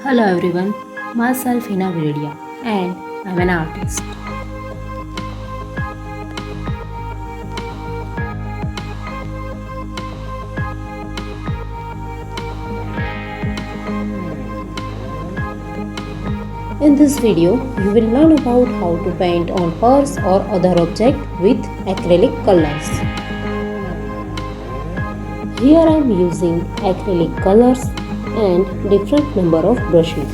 Hello everyone, myself Heena and I'm an artist. In this video, you will learn about how to paint on purse or other object with acrylic colors. Here I am using acrylic colors and different number of brushes.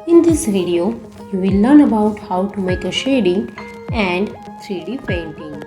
In this video, you will learn about how to make a shading and 3D painting.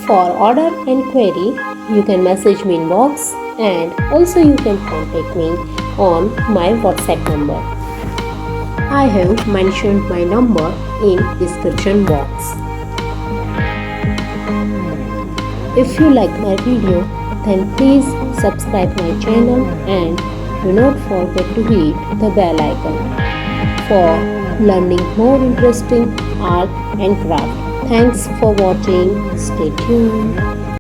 For order and query, you can message me in box, and also you can contact me on my WhatsApp number. I have mentioned my number in description box. If you like my video, then please subscribe my channel and do not forget to hit the bell icon for learning more interesting art and craft. Thanks for watching. Stay tuned.